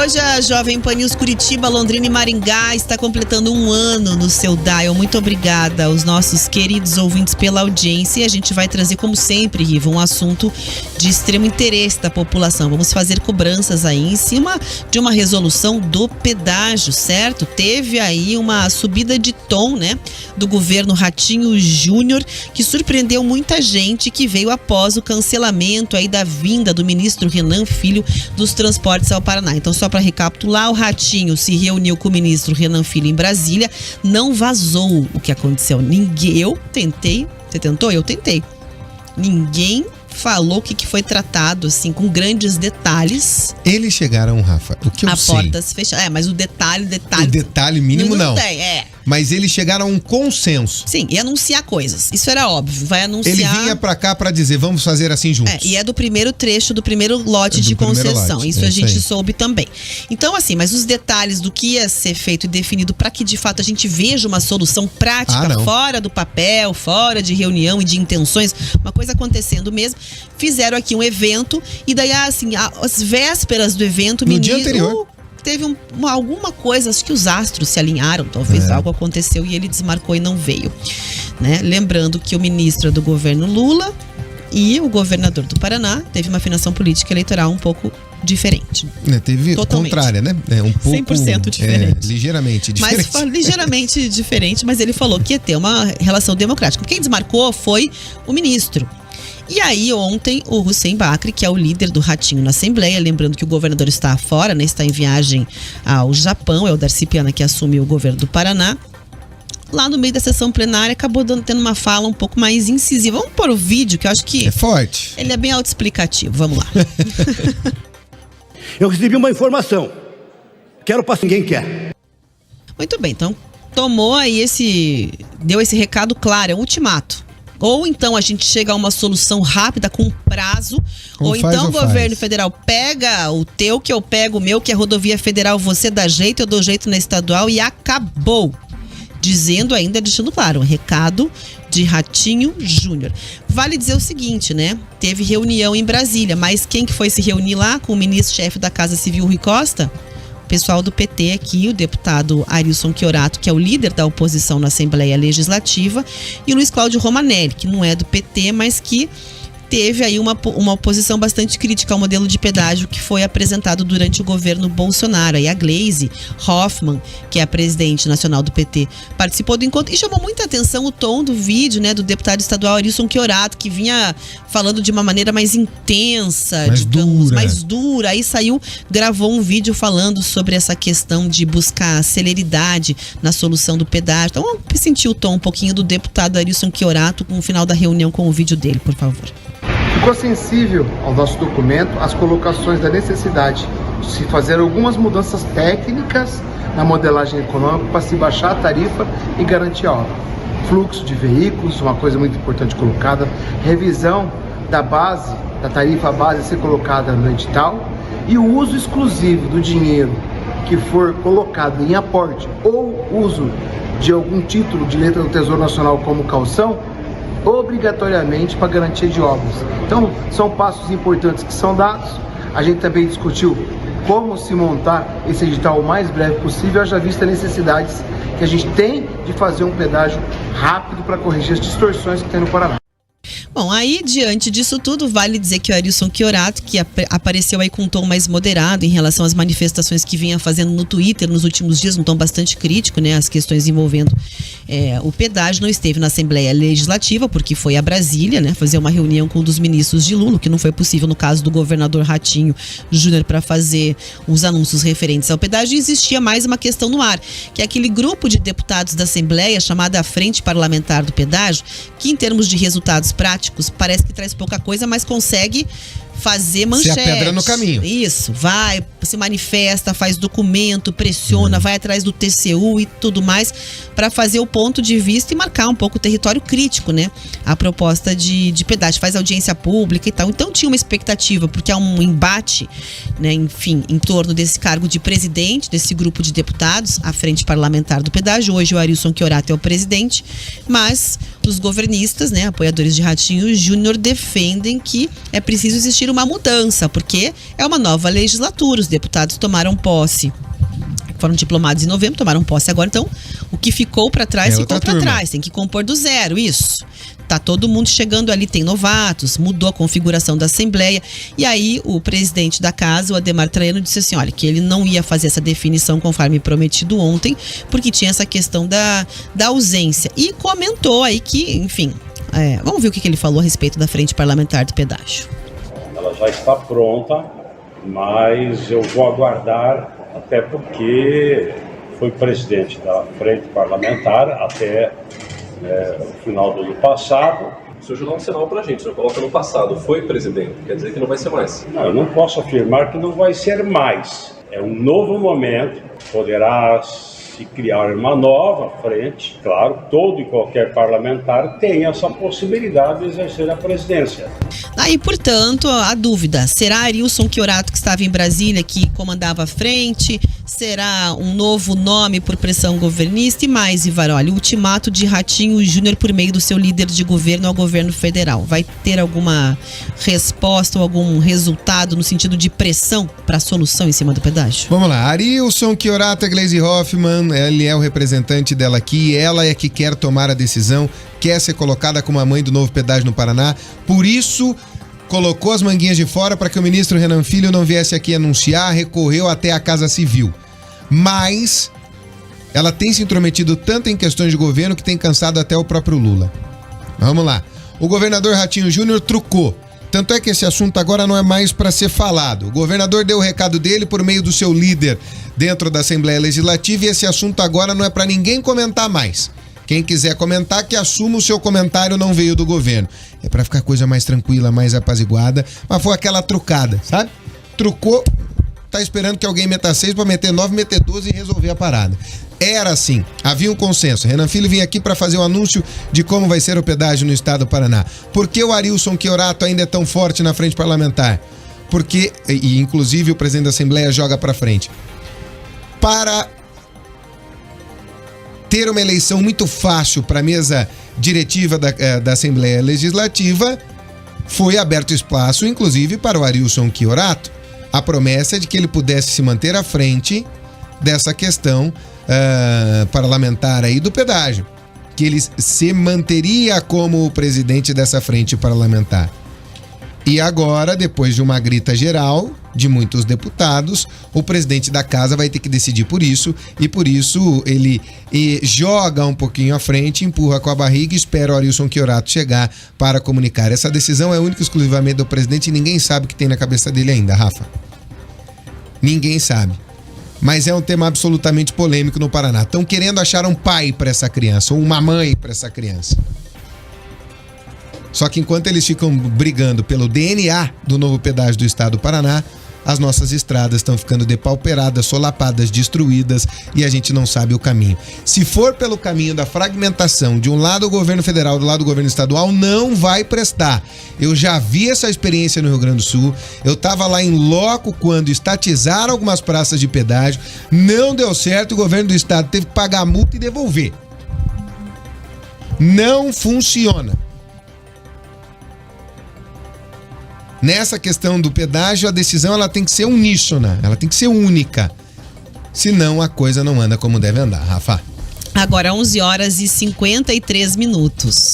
hoje a Jovem Pan News Curitiba, Londrina e Maringá está completando 1 ano no seu dial. Muito obrigada aos nossos queridos ouvintes pela audiência. E a gente vai trazer, como sempre, Riva, um assunto de extremo interesse da população. Vamos fazer cobranças aí em cima de uma resolução do pedágio, certo? Teve aí uma subida de tom, né, do governo Ratinho Júnior, que surpreendeu muita gente, que veio após o cancelamento aí da vinda do ministro Renan Filho dos Transportes ao Paraná. Então, só para recapitular, o Ratinho se reuniu com o ministro Renan Filho em Brasília, não vazou o que aconteceu. Eu tentei, você tentou? Eu tentei. Ninguém falou o que foi tratado, assim, com grandes detalhes. Eles chegaram, Rafa, o que eu sei... A portas fechadas. Mas o detalhe... O detalhe mínimo não. Tem, Mas eles chegaram a um consenso. Sim, e anunciar coisas. Isso era óbvio. Vai anunciar... Ele vinha pra cá pra dizer, vamos fazer assim juntos. E é do primeiro trecho, do primeiro lote de concessão. Isso a gente soube também. Então, assim, mas os detalhes do que ia ser feito e definido para que, de fato, a gente veja uma solução prática, fora do papel, fora de reunião e de intenções, uma coisa acontecendo mesmo. Fizeram aqui um evento e daí, assim, às vésperas do evento... No dia anterior... Teve alguma coisa, acho que os astros se alinharam, talvez algo aconteceu e ele desmarcou e não veio, né? Lembrando que o ministro do governo Lula e o governador do Paraná teve uma afinação política eleitoral um pouco diferente. Teve contrária, né? Um pouco 100% diferente. Ligeiramente diferente. Mas ligeiramente diferente, mas ele falou que ia ter uma relação democrática. Quem desmarcou foi o ministro. E aí, ontem, o Hussein Bacri, que é o líder do Ratinho na Assembleia, lembrando que o governador está fora, né, está em viagem ao Japão, é o Darcy Piana que assume o governo do Paraná, lá no meio da sessão plenária, acabou tendo uma fala um pouco mais incisiva. Vamos pôr o vídeo, que eu acho que... É forte. Ele é bem autoexplicativo. Vamos lá. Eu recebi uma informação. Quero passar, ninguém quer. Muito bem, então tomou aí deu esse recado claro, é um ultimato. Ou então a gente chega a uma solução rápida, com prazo, ou então o governo federal pega o teu, que eu pego o meu, que é rodovia federal, você dá jeito, eu dou jeito na estadual e acabou. Dizendo ainda, deixando claro, um recado de Ratinho Júnior. Vale dizer o seguinte, né? Teve reunião em Brasília, mas quem que foi se reunir lá com o ministro-chefe da Casa Civil, Rui Costa? O pessoal do PT aqui, o deputado Arilson Chiorato, que é o líder da oposição na Assembleia Legislativa, e o Luiz Cláudio Romanelli, que não é do PT, mas que teve aí uma oposição bastante crítica ao modelo de pedágio que foi apresentado durante o governo Bolsonaro. Aí a Gleisi Hoffmann, que é a presidente nacional do PT, participou do encontro e chamou muita atenção o tom do vídeo, né, do deputado estadual Arilson Chiorato, que vinha falando de uma maneira mais intensa, mais dura. Aí gravou um vídeo falando sobre essa questão de buscar celeridade na solução do pedágio. Então, vamos sentir o tom um pouquinho do deputado Arilson Chiorato no final da reunião com o vídeo dele, por favor. Ficou sensível ao nosso documento as colocações da necessidade de se fazer algumas mudanças técnicas na modelagem econômica para se baixar a tarifa e garantir a obra. Fluxo de veículos, uma coisa muito importante colocada, revisão da tarifa base a ser colocada no edital e o uso exclusivo do dinheiro que for colocado em aporte ou uso de algum título de letra do Tesouro Nacional como caução, obrigatoriamente para garantia de obras. Então, são passos importantes que são dados. A gente também discutiu como se montar esse edital o mais breve possível, haja vista necessidades que a gente tem de fazer um pedágio rápido para corrigir as distorções que tem no Paraná. Bom, aí diante disso tudo, vale dizer que o Arilson Chiorato, que apareceu aí com um tom mais moderado em relação às manifestações que vinha fazendo no Twitter nos últimos dias, um tom bastante crítico, né, as questões envolvendo o pedágio, não esteve na Assembleia Legislativa, porque foi a Brasília, né, fazer uma reunião com um dos ministros de Lula, que não foi possível no caso do governador Ratinho Júnior para fazer os anúncios referentes ao pedágio. E existia mais uma questão no ar, que é aquele grupo de deputados da Assembleia, chamada Frente Parlamentar do Pedágio, que em termos de resultados práticos, parece que traz pouca coisa, mas consegue fazer manchete. Ser a pedra no caminho. Isso, vai, se manifesta, faz documento, pressiona, vai atrás do TCU e tudo mais, para fazer o ponto de vista e marcar um pouco o território crítico, né? A proposta de pedágio, faz audiência pública e tal. Então tinha uma expectativa, porque há um embate, né, enfim, em torno desse cargo de presidente, desse grupo de deputados, a Frente Parlamentar do Pedágio. Hoje o Arilson Chiorato é o presidente, mas os governistas, né, apoiadores de Ratinho Júnior, defendem que é preciso existir permitir uma mudança, porque é uma nova legislatura, os deputados tomaram posse. Foram diplomados em novembro, tomaram posse agora, então o que ficou para trás ficou para trás, tem que compor do zero, isso. Tá todo mundo chegando ali, tem novatos, mudou a configuração da Assembleia, e aí o presidente da casa, o Adhemar Traiano, disse assim, olha, que ele não ia fazer essa definição conforme prometido ontem, porque tinha essa questão da ausência, e comentou aí que, enfim, vamos ver o que ele falou a respeito da frente parlamentar do pedágio. Ela já está pronta, mas eu vou aguardar, até porque foi presidente da frente parlamentar até o final do ano passado. O senhor já dá um sinal pra gente, o senhor coloca no passado, foi presidente, quer dizer que não vai ser mais. Não, eu não posso afirmar que não vai ser mais. É um novo momento, poderá se criar uma nova frente. Claro, todo e qualquer parlamentar tem essa possibilidade de exercer a presidência. Aí, portanto, a dúvida, será Arilson Chiorato, que estava em Brasília, que comandava a frente? Será um novo nome por pressão governista? E mais, Ivaroli, o ultimato de Ratinho Júnior por meio do seu líder de governo ao governo federal. Vai ter alguma resposta ou algum resultado no sentido de pressão para a solução em cima do pedágio? Vamos lá, Arilson Chiorato, Gleisi Hoffmann, ele é o representante dela aqui, ela é que quer tomar a decisão, quer ser colocada como a mãe do novo pedágio no Paraná, por isso colocou as manguinhas de fora para que o ministro Renan Filho não viesse aqui anunciar, recorreu até a Casa Civil. Mas ela tem se intrometido tanto em questões de governo que tem cansado até o próprio Lula. Vamos lá. O governador Ratinho Júnior trucou. Tanto é que esse assunto agora não é mais para ser falado. O governador deu o recado dele por meio do seu líder dentro da Assembleia Legislativa e esse assunto agora não é para ninguém comentar mais. Quem quiser comentar, que assuma o seu comentário, não veio do governo. É pra ficar coisa mais tranquila, mais apaziguada. Mas foi aquela trucada, sabe? Trucou, tá esperando que alguém meta 6 pra meter 9, meter 12 e resolver a parada. Era assim, havia um consenso. Renan Filho vinha aqui para fazer o anúncio de como vai ser o pedágio no estado do Paraná. Por que o Arilson Chiorato ainda é tão forte na frente parlamentar? Porque, e inclusive o presidente da Assembleia joga pra frente, para ter uma eleição muito fácil para a mesa diretiva da Assembleia Legislativa, foi aberto espaço, inclusive, para o Arilson Chiorato. A promessa é de que ele pudesse se manter à frente dessa questão parlamentar aí do pedágio, que ele se manteria como o presidente dessa frente parlamentar. E agora, depois de uma grita geral de muitos deputados, o presidente da casa vai ter que decidir por isso, e por isso ele joga um pouquinho à frente, empurra com a barriga e espera o Arilson Chiorato chegar para comunicar. Essa decisão é única e exclusivamente do presidente e ninguém sabe o que tem na cabeça dele ainda, Rafa. Ninguém sabe. Mas é um tema absolutamente polêmico no Paraná. Estão querendo achar um pai para essa criança, ou uma mãe para essa criança. Só que enquanto eles ficam brigando pelo DNA do novo pedágio do estado do Paraná, as nossas estradas estão ficando depauperadas, solapadas, destruídas e a gente não sabe o caminho. Se for pelo caminho da fragmentação, de um lado o governo federal, do lado o governo estadual, não vai prestar. Eu já vi essa experiência no Rio Grande do Sul, eu estava lá em loco quando estatizaram algumas praças de pedágio, não deu certo, o governo do estado teve que pagar a multa e devolver. Não funciona. Nessa questão do pedágio, a decisão ela tem que ser uníssona, ela tem que ser única. Senão a coisa não anda como deve andar, Rafa. Agora 11 horas e 53 minutos.